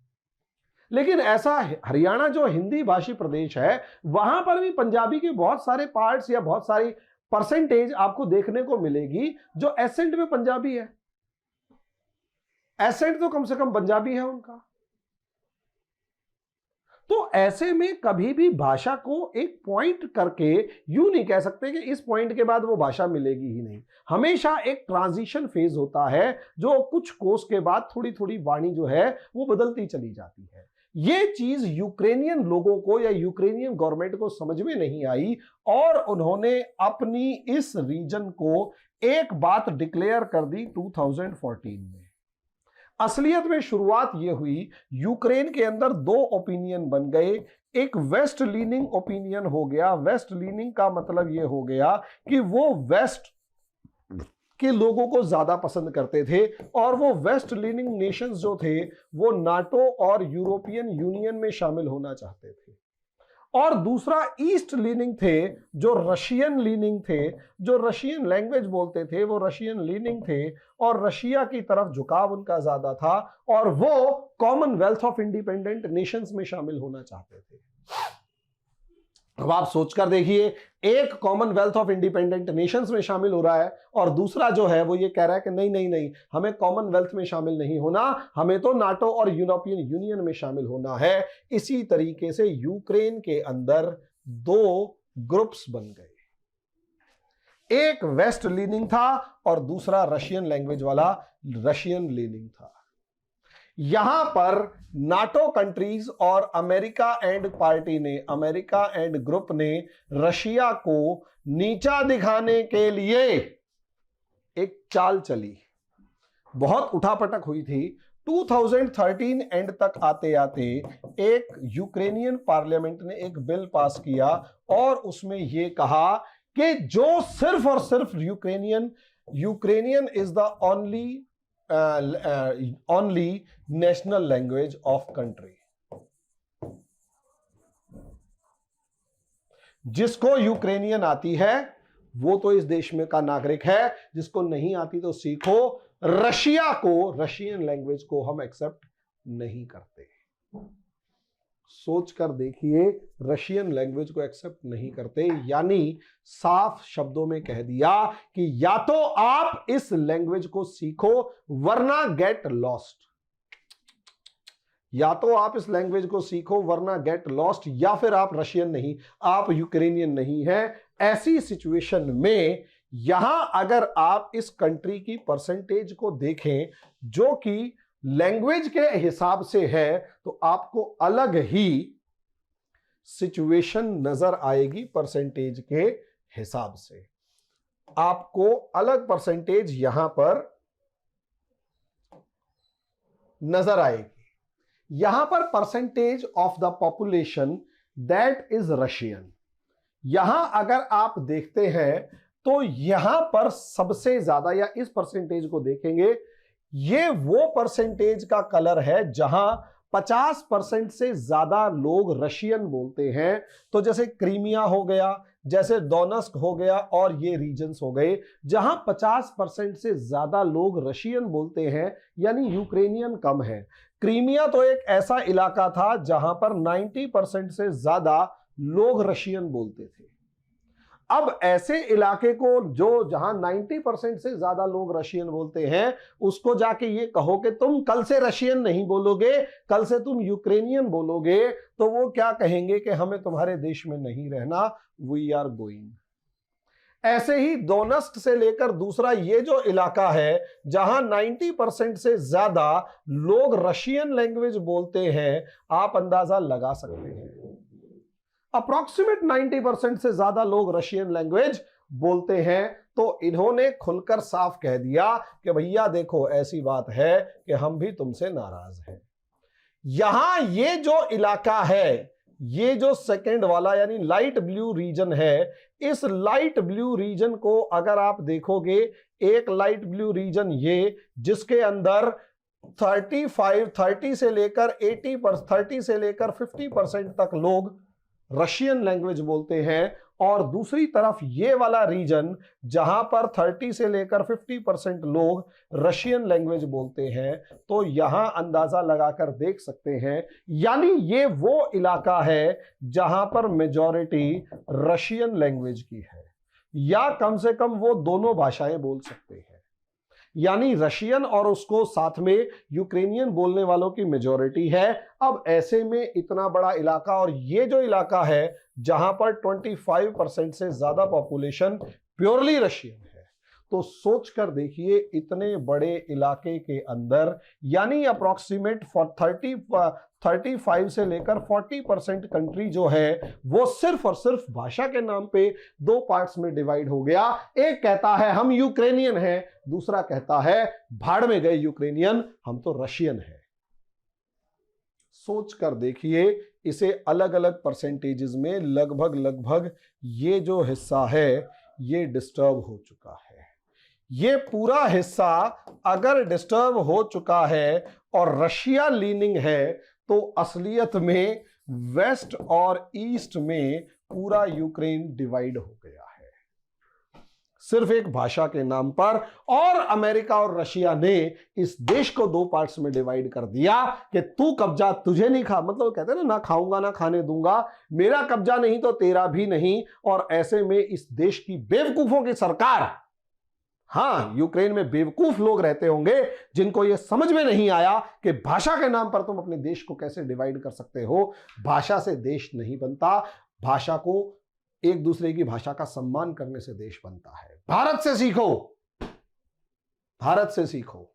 लेकिन ऐसा हरियाणा जो हिंदी भाषी प्रदेश है, वहां पर भी पंजाबी के बहुत सारे पार्ट्स या बहुत सारी परसेंटेज आपको देखने को मिलेगी जो एसेंट में पंजाबी है। एसेंट तो कम से कम पंजाबी है उनका। तो ऐसे में कभी भी भाषा को एक पॉइंट करके यूं नहीं कह सकते कि इस पॉइंट के बाद वो भाषा मिलेगी ही नहीं। हमेशा एक ट्रांजिशन फेज होता है, जो कुछ कोर्स के बाद थोड़ी थोड़ी वाणी जो है वो बदलती चली जाती है। ये चीज यूक्रेनियन लोगों को या यूक्रेनियन गवर्नमेंट को समझ में नहीं आई, और उन्होंने अपनी इस रीजन को एक बात डिक्लेयर कर दी 2014 में। असलियत में शुरुआत यह हुई, यूक्रेन के अंदर दो ओपिनियन बन गए। एक वेस्ट लीनिंग ओपिनियन हो गया। वेस्ट लीनिंग का मतलब यह हो गया कि वो वेस्ट के लोगों को ज्यादा पसंद करते थे, और वो वेस्ट लीनिंग नेशंस जो थे वो नाटो और यूरोपियन यूनियन में शामिल होना चाहते थे। और दूसरा ईस्ट लीनिंग थे, जो रशियन लीनिंग थे, जो रशियन लैंग्वेज बोलते थे, वो रशियन लीनिंग थे और रशिया की तरफ झुकाव उनका ज्यादा था, और वो कॉमनवेल्थ ऑफ इंडिपेंडेंट नेशंस में शामिल होना चाहते थे। अब आप सोचकर देखिए, एक कॉमनवेल्थ ऑफ इंडिपेंडेंट नेशंस में शामिल हो रहा है और दूसरा जो है वो ये कह रहा है कि नहीं नहीं नहीं, हमें कॉमनवेल्थ में शामिल नहीं होना, हमें तो नाटो और यूरोपियन यूनियन में शामिल होना है। इसी तरीके से यूक्रेन के अंदर दो ग्रुप्स बन गए, एक वेस्ट लीनिंग था और दूसरा रशियन लैंग्वेज वाला रशियन लीनिंग था। यहां पर नाटो कंट्रीज और अमेरिका एंड ग्रुप ने रशिया को नीचा दिखाने के लिए एक चाल चली, बहुत उठापटक हुई थी। 2013 एंड तक आते आते एक यूक्रेनियन पार्लियामेंट ने एक बिल पास किया और उसमें यह कहा कि जो सिर्फ और सिर्फ Ukrainian is the only national language of country. जिसको यूक्रेनियन आती है वो तो इस देश में का नागरिक है, जिसको नहीं आती तो सीखो। रशिया को, रशियन लैंग्वेज को हम एक्सेप्ट नहीं करते। सोच कर देखिए, रशियन लैंग्वेज को एक्सेप्ट नहीं करते, यानी साफ शब्दों में कह दिया कि या तो आप इस लैंग्वेज को सीखो वरना गेट लॉस्ट। या तो आप इस लैंग्वेज को सीखो वरना गेट लॉस्ट, या फिर आप रशियन नहीं, आप यूक्रेनियन नहीं है। ऐसी सिचुएशन में यहां अगर आप इस कंट्री की परसेंटेज को देखें जो कि लैंग्वेज के हिसाब से है, तो आपको अलग ही सिचुएशन नजर आएगी। परसेंटेज के हिसाब से आपको अलग परसेंटेज यहां पर नजर आएगी। यहां पर percentage of the population that is Russian, यहां अगर आप देखते हैं तो यहां पर सबसे ज्यादा, या इस परसेंटेज को देखेंगे, ये वो परसेंटेज का कलर है जहां 50% से ज्यादा लोग रशियन बोलते हैं। तो जैसे क्रीमिया हो गया, जैसे डोनेस्क हो गया, और ये रीजन्स हो गए जहां 50% से ज्यादा लोग रशियन बोलते हैं, यानी यूक्रेनियन कम है। क्रीमिया तो एक ऐसा इलाका था जहां पर 90% से ज्यादा लोग रशियन बोलते थे। अब ऐसे इलाके को जो जहां 90% से ज्यादा लोग रशियन बोलते हैं, उसको जाके ये कहो कि तुम कल से रशियन नहीं बोलोगे, कल से तुम यूक्रेनियन बोलोगे, तो वो क्या कहेंगे कि हमें तुम्हारे देश में नहीं रहना, वी आर गोइंग। ऐसे ही डोनेस्क से लेकर दूसरा ये जो इलाका है जहां 90% से ज्यादा लोग रशियन लैंग्वेज बोलते हैं, आप अंदाजा लगा सकते हैं अप्रॉक्सीमेट 90% से ज्यादा लोग रशियन लैंग्वेज बोलते हैं। तो इन्होंने खुलकर साफ कह दिया कि भैया देखो ऐसी बात है कि हम भी तुमसे नाराज हैं। यहां ये जो इलाका है, ये जो सेकंड वाला यानी लाइट ब्लू रीजन है, इस लाइट ब्लू रीजन को अगर आप देखोगे, एक लाइट ब्लू रीजन ये जिसके अंदर 30 से लेकर 30 से लेकर 50% तक लोग रशियन लैंग्वेज बोलते हैं, और दूसरी तरफ ये वाला रीजन जहां पर 30 से लेकर 50% लोग रशियन लैंग्वेज बोलते हैं। तो यहां अंदाजा लगाकर देख सकते हैं, यानी ये वो इलाका है जहां पर मेजॉरिटी रशियन लैंग्वेज की है, या कम से कम वो दोनों भाषाएं बोल सकते हैं, यानी रशियन और उसको साथ में यूक्रेनियन बोलने वालों की मेजॉरिटी है। अब ऐसे में इतना बड़ा इलाका, और ये जो इलाका है जहां पर 25% से ज्यादा पॉपुलेशन प्योरली रशियन है, तो सोच कर देखिए इतने बड़े इलाके के अंदर, यानी अप्रोक्सीमेट 35 से लेकर 40% कंट्री जो है वो सिर्फ और सिर्फ भाषा के नाम पे दो पार्ट्स में डिवाइड हो गया। एक कहता है हम यूक्रेनियन हैं, दूसरा कहता है भाड़ में गए यूक्रेनियन, हम तो रशियन हैं। सोच कर देखिए, इसे अलग अलग परसेंटेजेस में लगभग ये जो हिस्सा है ये डिस्टर्ब हो चुका है। ये पूरा हिस्सा अगर डिस्टर्ब हो चुका है और रशिया लीनिंग है, तो असलियत में वेस्ट और ईस्ट में पूरा यूक्रेन डिवाइड हो गया है सिर्फ एक भाषा के नाम पर। और अमेरिका और रशिया ने इस देश को दो पार्ट्स में डिवाइड कर दिया कि तू कब्जा, तुझे नहीं खा, मतलब कहते हैं ना खाऊंगा ना खाने दूंगा, मेरा कब्जा नहीं तो तेरा भी नहीं। और ऐसे में इस देश की बेवकूफों की सरकार, हां यूक्रेन में बेवकूफ लोग रहते होंगे जिनको यह समझ में नहीं आया कि भाषा के नाम पर तुम अपने देश को कैसे डिवाइड कर सकते हो। भाषा से देश नहीं बनता, भाषा को, एक दूसरे की भाषा का सम्मान करने से देश बनता है। भारत से सीखो, भारत से सीखो।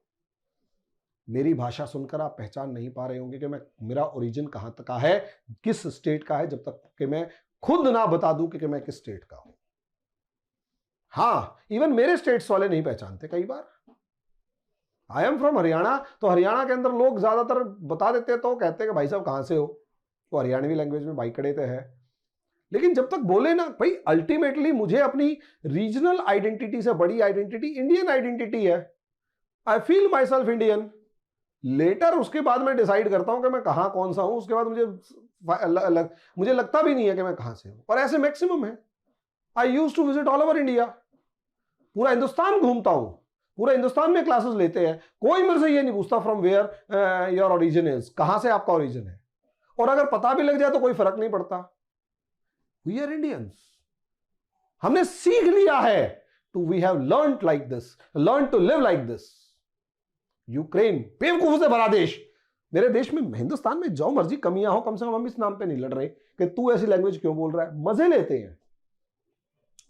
मेरी भाषा सुनकर आप पहचान नहीं पा रहे होंगे कि मैं, मेरा ओरिजिन कहां तक का है, किस स्टेट का है, जब तक कि मैं खुद ना बता दूं कि मैं किस स्टेट का हूं। हां, इवन मेरे स्टेट्स वाले नहीं पहचानते कई बार। आई एम फ्रॉम हरियाणा, तो हरियाणा के अंदर लोग ज्यादातर बता देते हैं, तो कहते हैं कि भाई साहब कहां से हो, वो हरियाणवी लैंग्वेज में भाई कड़े है। लेकिन जब तक बोले ना भाई, अल्टीमेटली मुझे अपनी रीजनल आइडेंटिटी से बड़ी आइडेंटिटी इंडियन आइडेंटिटी है। I feel myself Indian. Later उसके बाद मैं डिसाइड करता हूं कि मैं कहां कौन सा हूं, उसके बाद मुझे लगता भी नहीं है कि मैं कहां से हूं। और ऐसे मैक्सिमम है। I used to visit all over India, पूरा हिंदुस्तान घूमता हूं, पूरा हिंदुस्तान में क्लासेस लेते हैं। कोई मेरे से ये नहीं पूछता from where your origin is, कहां से आपका ओरिजिन है। और अगर पता भी लग जाए तो कोई फर्क नहीं पड़ता। वी आर इंडियंस, हमने सीख लिया है too, we have learned like this, learn to live like this. Ukraine बेवकूफ से भरा देश, मेरे देश में, हिंदुस्तान में जो मर्जी कमियां हो, कम से कम हम इस नाम पे नहीं लड़ रहे कि तू ऐसी लैंग्वेज क्यों बोल रहा है। मजे लेते हैं,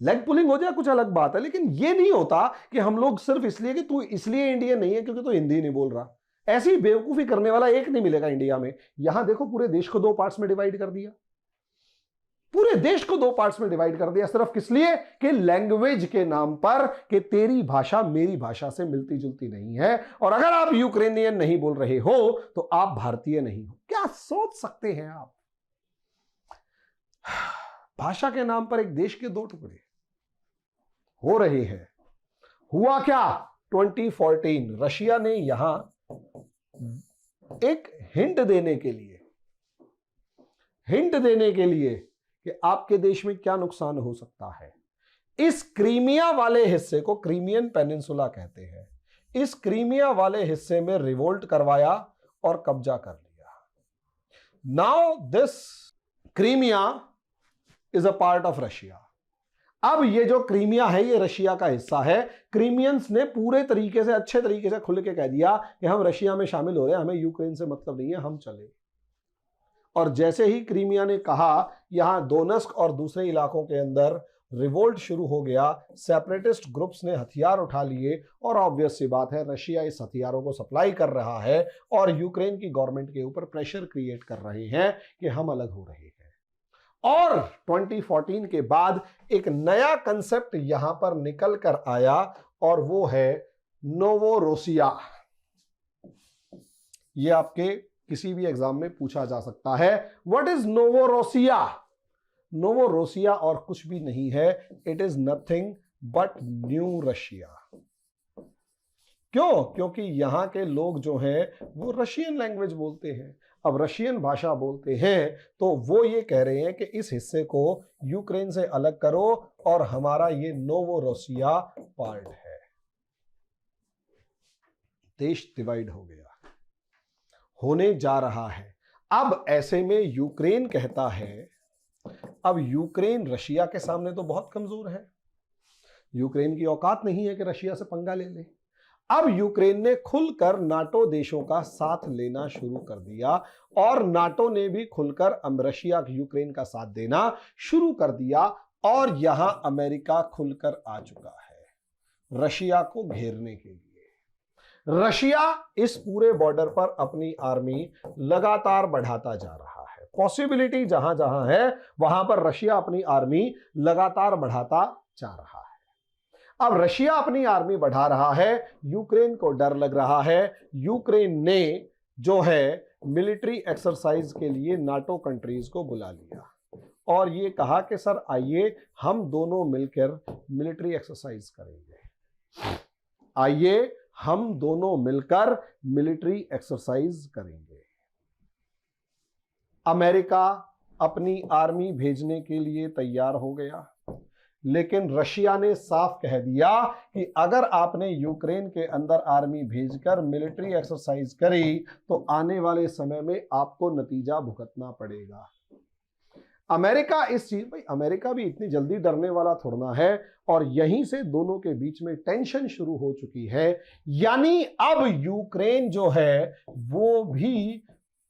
लेग पुलिंग हो जाए कुछ अलग बात है, लेकिन ये नहीं होता कि हम लोग सिर्फ इसलिए कि तू इसलिए इंडियन नहीं है क्योंकि तू हिंदी नहीं बोल रहा। ऐसी बेवकूफी करने वाला एक नहीं मिलेगा इंडिया में। यहां देखो पूरे देश को 2 पार्ट्स में डिवाइड कर दिया, पूरे देश को 2 पार्ट्स में डिवाइड कर दिया, सिर्फ किस लिए कि लैंग्वेज के नाम पर, कि तेरी भाषा मेरी भाषा से मिलती जुलती नहीं है, और अगर आप यूक्रेनियन नहीं बोल रहे हो तो आप भारतीय नहीं हो। क्या सोच सकते हैं आप? भाषा के नाम पर एक देश के 2 टुकड़े हो रहे हैं। हुआ क्या? 2014 रशिया ने यहां एक हिंट देने के लिए कि आपके देश में क्या नुकसान हो सकता है, इस क्रीमिया वाले हिस्से को क्रीमियन पेनिनसुला कहते हैं, इस क्रीमिया वाले हिस्से में रिवोल्ट करवाया और कब्जा कर लिया। Now this Crimea is a part of Russia. अब ये जो क्रीमिया है ये रशिया का हिस्सा है। क्रीमियंस ने पूरे तरीके से, अच्छे तरीके से खुल के कह दिया कि हम रशिया में शामिल हो रहे हैं, हमें यूक्रेन से मतलब नहीं है, हम चले। और जैसे ही क्रीमिया ने कहा, यहां दोनेस्क और दूसरे इलाकों के अंदर रिवोल्ट शुरू हो गया, सेपरेटिस्ट ग्रुप्स ने हथियार उठा लिए, और ऑब्वियस सी बात है रशिया इस हथियारों को सप्लाई कर रहा है और यूक्रेन की गवर्नमेंट के ऊपर प्रेशर क्रिएट कर रहे हैं कि हम अलग हो रहे हैं। और 2014 के बाद एक नया कंसेप्ट यहां पर निकल कर आया, और वो है नोवोरोसिया। ये आपके किसी भी एग्जाम में पूछा जा सकता है, व्हाट इज नोवोरोसिया? नोवोरोसिया और कुछ भी नहीं है, it is nothing but new Russia. क्यों? क्योंकि यहां के लोग जो हैं वो रशियन लैंग्वेज बोलते हैं। अब रशियन भाषा बोलते हैं तो वो ये कह रहे हैं कि इस हिस्से को यूक्रेन से अलग करो और हमारा ये नोवोरोसिया पार्ट है। देश डिवाइड हो गया, होने जा रहा है। अब ऐसे में यूक्रेन कहता है, अब यूक्रेन रशिया के सामने तो बहुत कमजोर है, यूक्रेन की औकात नहीं है कि रशिया से पंगा ले ले। अब यूक्रेन ने खुलकर नाटो देशों का साथ लेना शुरू कर दिया, और नाटो ने भी खुलकर रशिया यूक्रेन का साथ देना शुरू कर दिया, और यहां अमेरिका खुलकर आ चुका है रशिया को घेरने के लिए। रशिया इस पूरे बॉर्डर पर अपनी आर्मी लगातार बढ़ाता जा रहा है। पॉसिबिलिटी जहां जहां है वहां पर रशिया अपनी आर्मी लगातार बढ़ाता जा रहा है। अब रशिया अपनी आर्मी बढ़ा रहा है, यूक्रेन को डर लग रहा है। यूक्रेन ने जो है मिलिट्री एक्सरसाइज के लिए नाटो कंट्रीज को बुला लिया और ये कहा कि सर आइए हम दोनों मिलकर मिलिट्री एक्सरसाइज करेंगे, आइए हम दोनों मिलकर मिलिट्री एक्सरसाइज करेंगे। अमेरिका अपनी आर्मी भेजने के लिए तैयार हो गया, लेकिन रशिया ने साफ कह दिया कि अगर आपने यूक्रेन के अंदर आर्मी भेजकर मिलिट्री एक्सरसाइज करी तो आने वाले समय में आपको नतीजा भुगतना पड़ेगा। अमेरिका इस चीज में, अमेरिका भी इतनी जल्दी डरने वाला थोड़ा है, और यहीं से दोनों के बीच में टेंशन शुरू हो चुकी है। यानी अब यूक्रेन जो है वो भी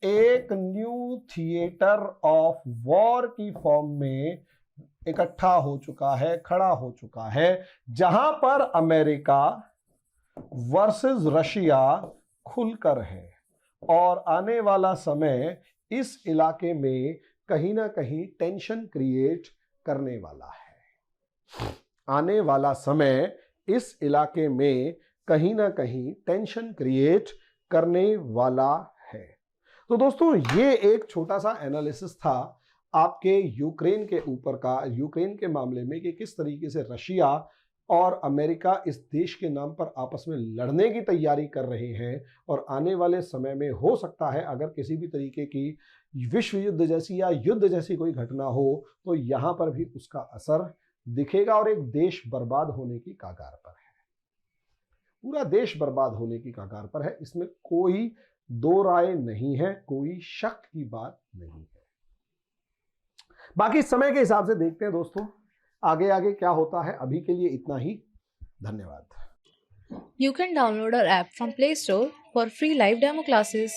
एक न्यू थिएटर ऑफ वॉर की फॉर्म में इकट्ठा हो चुका है, खड़ा हो चुका है, जहां पर अमेरिका वर्सेस रशिया खुलकर है, और आने वाला समय इस इलाके में कहीं ना कहीं टेंशन क्रिएट करने वाला है। आने वाला समय इस इलाके में कहीं ना कहीं टेंशन क्रिएट करने वाला है। तो दोस्तों ये एक छोटा सा एनालिसिस था आपके यूक्रेन के ऊपर का, यूक्रेन के मामले में, कि किस तरीके से रशिया और अमेरिका इस देश के नाम पर आपस में लड़ने की तैयारी कर रहे हैं, और आने वाले समय में हो सकता है अगर किसी भी तरीके की विश्व युद्ध जैसी या युद्ध जैसी कोई घटना हो तो यहां पर भी उसका असर दिखेगा, और एक देश बर्बाद होने की कगार पर है। पूरा देश बर्बाद होने की कगार पर है, इसमें कोई दो राय नहीं है, कोई शक की बात नहीं है। बाकी समय के हिसाब से देखते हैं दोस्तों आगे आगे क्या होता है। अभी के लिए इतना ही, धन्यवाद। You can download our app from Play Store for free live demo classes.